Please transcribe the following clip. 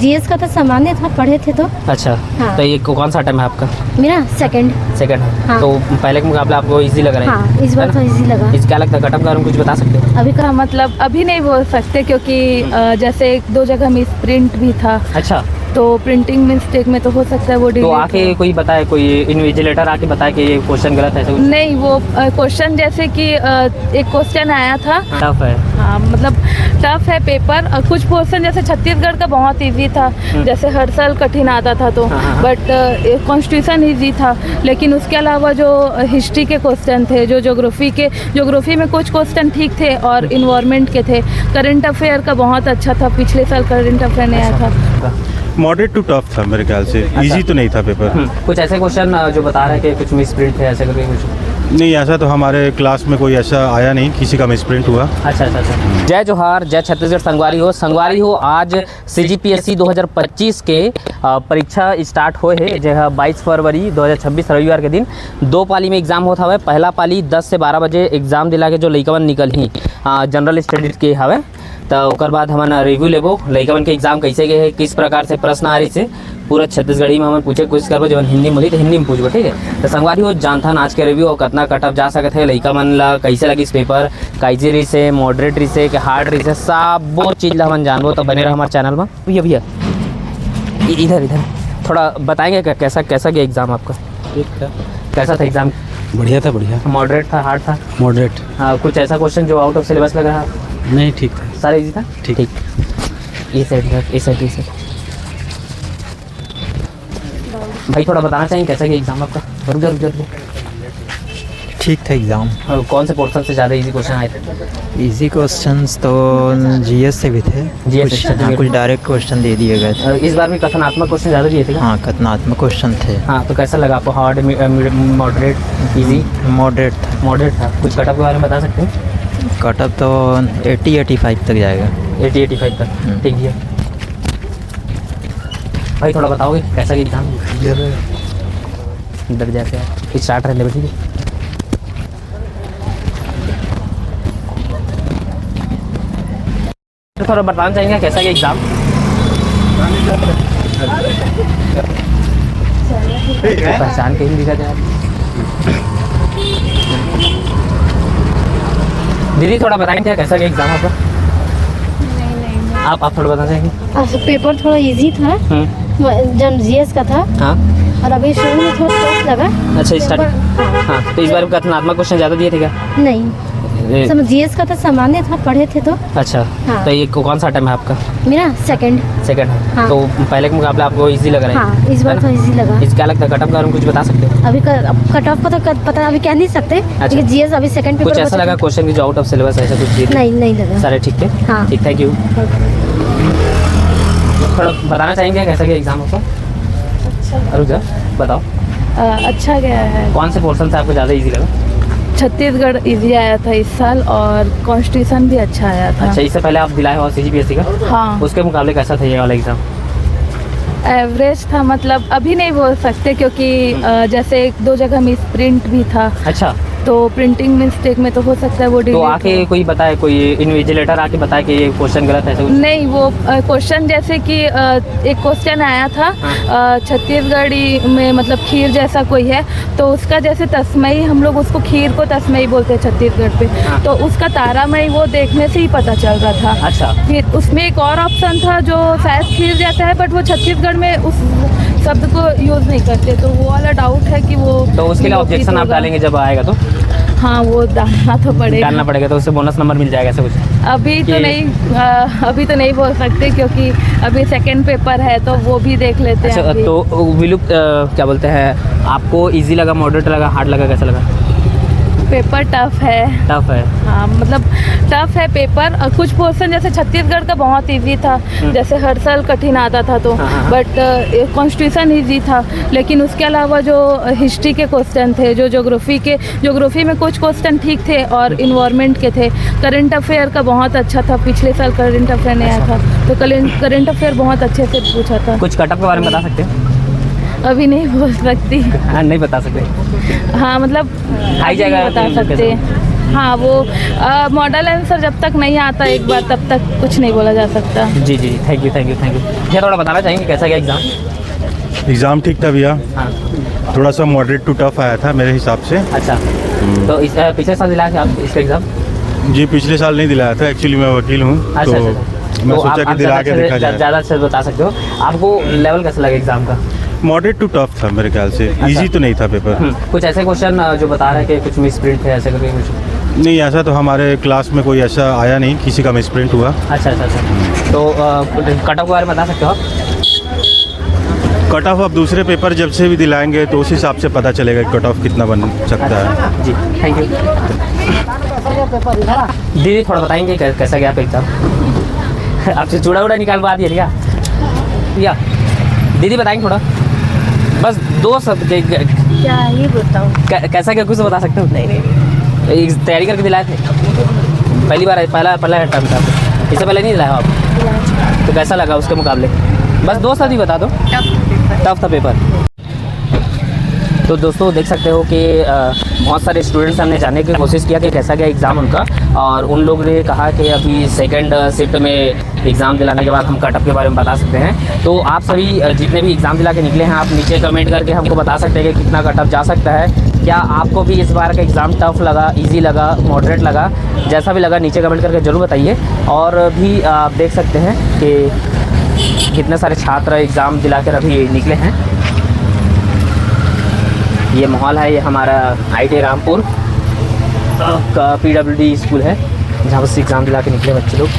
GS का तो सामान्य था, पढ़े थे तो। अच्छा। हाँ। तो ये कौन सा टाइम है आपका? मेरा सेकंड। सेकंड। हाँ। तो पहले के मुकाबले आपको इजी लग रहा है? हाँ, इस बार तो इजी लगा। इस क्या लगता है कटअप का कुछ बता सकते हो? अभी का मतलब अभी नहीं बोल सकते क्योंकि जैसे 1-2 जगह मिस प्रिंट भी था। अच्छा। तो प्रिंटिंग मिस्टेक में तो हो सकता है वो डिलीट तो आके कोई बताए, कोई इन्विजिलेटर आके बताए कि ये क्वेश्चन गलत है ऐसा कुछ? नहीं, वो क्वेश्चन जैसे कि एक क्वेश्चन आया था। टफ है। हाँ, मतलब टफ है पेपर। कुछ पोर्शन जैसे छत्तीसगढ़ का बहुत इजी था, जैसे हर साल कठिन आता था तो, बट कॉन्स्टिट्यूशन इजी था। लेकिन उसके अलावा जो हिस्ट्री के क्वेश्चन थे, जो ज्योग्राफी में कुछ क्वेश्चन ठीक थे और इन्वायरमेंट के थे। करंट अफेयर का बहुत अच्छा था, पिछले साल करंट अफेयर नहीं आया था। मॉडरेट टू टफ था मेरे ख्याल से। इजी तो नहीं था पेपर। कुछ ऐसे क्वेश्चन जो बता रहे हैं कि कुछ मिस प्रिंट है ऐसे करके कुछ? नहीं, ऐसा तो हमारे क्लास में कोई ऐसा आया नहीं, किसी का मिस प्रिंट हुआ। अच्छा। जय जोहार, जय छत्तीसगढ़। संगवारी हो आज CGPSC 2025 के परीक्षा स्टार्ट हुए है। जो 22 फरवरी 2026 रविवार के दिन 2 पाली में एग्जाम होता हवे। पहला पाली 10 से 12 बजे एग्जाम दिला के जो लइकवन निकल ही जनरल स्टडीज के हवे। तो ओकर बाद हमन रिव्यू लेबो लइकवन के एग्जाम कैसे गए है, किस प्रकार से प्रश्न आ रही से पूरा छत्तीसगढ़ी में हम पूछे कोशिश करबो। जब हिंदी में तो हिंदी में पूछबो, ठीक है? तो संगवारी हो जानथन आज के रिव्यू और कितना कटअप जा सकते हैं, लइका मन ला कैसे लगी इस पेपर, कैसे रही से, मॉडरेट रही से कि हार्ड रही से, सब वो चीज़ ला हम जानबो। तो बने रहा हमारे चैनल में। भैया इधर थोड़ा बताएंगे कैसा गया एग्ज़ाम आपका? ठीक था। कैसा था एग्ज़ाम? बढ़िया था, बढ़िया। मॉडरेट था, हार्ड था? मॉडरेट। हाँ, कुछ ऐसा क्वेश्चन जो आउट ऑफ सिलेबस लग रहा? नहीं, ठीक था। सारा इजी था? ठीक। ये साइड भाई थोड़ा बताना चाहिए कैसा गया एग्जाम आपका? रुक जा। ठीक था एग्ज़ाम। कौन से पोर्शन से ज़्यादा इजी क्वेश्चन आए थे? इजी क्वेश्चंस तो जीएस से भी थे। कुछ डायरेक्ट क्वेश्चन दे दिए गए थे। इस बार भी कथनात्मक क्वेश्चन ज़्यादा दिए थे? हाँ, कथनात्मक क्वेश्चन थे। हाँ, तो कैसा लगा आपको? Hard, moderate, easy? मॉडरेट था। कुछ कटअप के बारे में बता सकते हैं? कटअप तो 80-85 तक जाएगा। 80-85 तक, ठीक है भाई। थोड़ा बताओगे कैसा गया एग्जाम? डर जाते हैं स्टार्ट रहने में, ठीक है? तो थोड़ा बताना चाहेंगे कैसा गया एग्जाम? पहचान कहीं दिखा दे दीदी, थोड़ा बताएंगे कैसा गया एग्जाम आपका? आप थोड़ा बताना चाहेंगे? पेपर थोड़ा इजी था, जब जीएस का था। हाँ। और अभी शुरू में थोड़ा टफ लगा। अच्छा, स्टार्ट। हाँ, तो इस बार कथनात्मक क्वेश्चन ज़्यादा दिए थे क्या? नहीं, जीएस का तो सामान्य था, पढ़े थे तो। अच्छा। हाँ। तो ये कौन सा टाइम है आपका? मेरा सेकंड। हाँ। तो पहले के मुकाबले आपको इजी लग रहा है? हाँ, इस बार तो इजी लगा। इस क्या लगता है कटअप का कुछ बता सकते हो? अभी कट ऑफ का तो पता अभी कह नहीं सकते। अच्छा। जीएस अभी सेकंड पेपर कुछ ऐसा लगा क्वेश्चन की जो आउट ऑफ सिलेबस ऐसा कुछ? नहीं लगा। सारे ठीक थे? हाँ। ठीक, थैंक यू। थोड़ा बताना चाहेंगे कैसा गया एग्जाम आपका? अच्छा। रुक जा, बताओ। अच्छा गया है। कौन से पोर्शन से आपको ज़्यादा इजी लगा? छत्तीसगढ़ इजी आया था इस साल और कॉन्स्टिट्यूशन भी अच्छा आया था। अच्छा, इससे पहले आप दिलाए हो CGPSC का? हाँ। उसके मुकाबले कैसा था ये वाला एग्जाम? एवरेज था, मतलब अभी नहीं बोल सकते क्योंकि जैसे 1-2 जगह मिस प्रिंट भी था। अच्छा। तो प्रिंटिंग मिस्टेक में तो हो सकता है वो डिलीट। तो आके कोई बताए, कोई इन्विजिलेटर आके बताए कि ये क्वेश्चन गलत है ऐसा कुछ? नहीं, वो क्वेश्चन जैसे कि एक क्वेश्चन आया था छत्तीसगढ़ी में, मतलब खीर जैसा कोई है, तो उसका जैसे तस्मई, हम लोग उसको खीर को तस्मई बोलते हैं छत्तीसगढ़ पे। तो उसका तारामई वो देखने से ही पता चल रहा था। अच्छा। फिर उसमें एक और ऑप्शन था जो शायद खीर जैसा है, बट वो छत्तीसगढ़ में उस शब्द को यूज़ नहीं करते, तो वो वाला डाउट है कि वो। तो उसके लिए ऑब्जेक्शन आप डालेंगे जब आएगा तो? हाँ, वो डालना पड़ेगा। तो उससे बोनस नंबर मिल जाएगा ऐसा कुछ? अभी तो नहीं बोल सकते क्योंकि अभी सेकंड पेपर है, तो वो भी देख लेते हैं। अच्छा, तो विलुप्त क्या बोलते हैं, आपको इजी लगा, मॉडरेट लगा, हार्ड लगा, कैसा लगा? पेपर टफ है। हाँ, मतलब टफ है पेपर। कुछ पोर्शन जैसे छत्तीसगढ़ का बहुत इजी था, जैसे हर साल कठिन आता था तो, बट कॉन्स्टिट्यूशन इजी था। लेकिन उसके अलावा जो हिस्ट्री के क्वेश्चन थे, जो ज्योग्राफी में कुछ क्वेश्चन ठीक थे और इन्वायरमेंट के थे। करंट अफेयर का बहुत अच्छा था, पिछले साल करंट अफेयर नहीं आया था, तो करंट अफेयर बहुत अच्छे से पूछा था। कुछ कटअप के बारे में बता सकते हैं? अभी नहीं बोल सकती। हाँ, नहीं बता सकते? हाँ, मतलब आई जाएगा, बता सकते। हाँ वो मॉडल आंसर जब तक नहीं आता एक बार तब तक कुछ नहीं बोला जा सकता। जी जी, thank you thank you thank you. भैया थोड़ा बताना चाहेंगे कैसा गया एग्ज़ाम? एग्ज़ाम ठीक था भैया, हाँ थोड़ा सा मॉडरेट टू टफ आया था मेरे हिसाब से। अच्छा, तो इस पिछले साल दिलाया था आप इसका एग्ज़ाम? जी पिछले साल नहीं दिलाया था, एक्चुअली मैं वकील हूँ अच्छा तो अच्छा, मैं तो सोचा कि दिला के देखा जाए। ज़्यादा अच्छे से बता सकते हो। आपको लेवल कैसा लगा एग्ज़ाम का? मॉडरेट टू टफ था मेरे ख्याल से, इजी तो नहीं था पेपर। कुछ ऐसे क्वेश्चन जो बता रहे हैं कि कुछ मिस प्रिंट थे ऐसे करके कुछ? नहीं ऐसा तो हमारे क्लास में कोई ऐसा आया नहीं, किसी का मिसप्रिंट हुआ। अच्छा अच्छा अच्छा, तो कट ऑफ के बारे में बता सकते हो आप? कट ऑफ अब दूसरे पेपर जब से भी दिलाएंगे तो उस हिसाब से पता चलेगा कि कट ऑफ कितना बन सकता है। जी थैंक यू। दीदी थोड़ा बताएंगे कैसा गया आपका एग्ज़ाम? आपसे चूड़ा उड़ा निकालवा दिया क्या भैया? दीदी बताएंगे थोड़ा, बस दो शब्द क्या ये बताऊँ? कैसा क्या कुछ बता सकते हो? नहीं तैयारी करके दिलाए थे? पहली बार पहला टर्म था, इससे पहले नहीं दिलाया आप? तो कैसा लगा उसके मुकाबले? बस दो शब्द ही बता दो। टफ था पेपर। तो दोस्तों देख सकते हो कि बहुत सारे स्टूडेंट्स हमने जानने की कोशिश किया कि कैसा गया एग्ज़ाम उनका, और उन लोगों ने कहा कि अभी सेकंड शिफ्ट में एग्ज़ाम दिलाने के बाद हम कट ऑफ के बारे में बता सकते हैं। तो आप सभी जितने भी एग्ज़ाम दिला के निकले हैं, आप नीचे कमेंट करके हमको बता सकते हैं कि कितना कट ऑफ जा सकता है। क्या आपको भी इस बार का एग्ज़ाम टफ लगा, ईजी लगा, मॉडरेट लगा? जैसा भी लगा नीचे कमेंट करके ज़रूर बताइए। और भी आप देख सकते हैं कि कितने सारे छात्र एग्ज़ाम दिला कर अभी निकले हैं। ये माहौल है, ये हमारा IIT रामपुर का PWD स्कूल है, जहाँ से एग्ज़ाम दिला के निकले बच्चे लोग।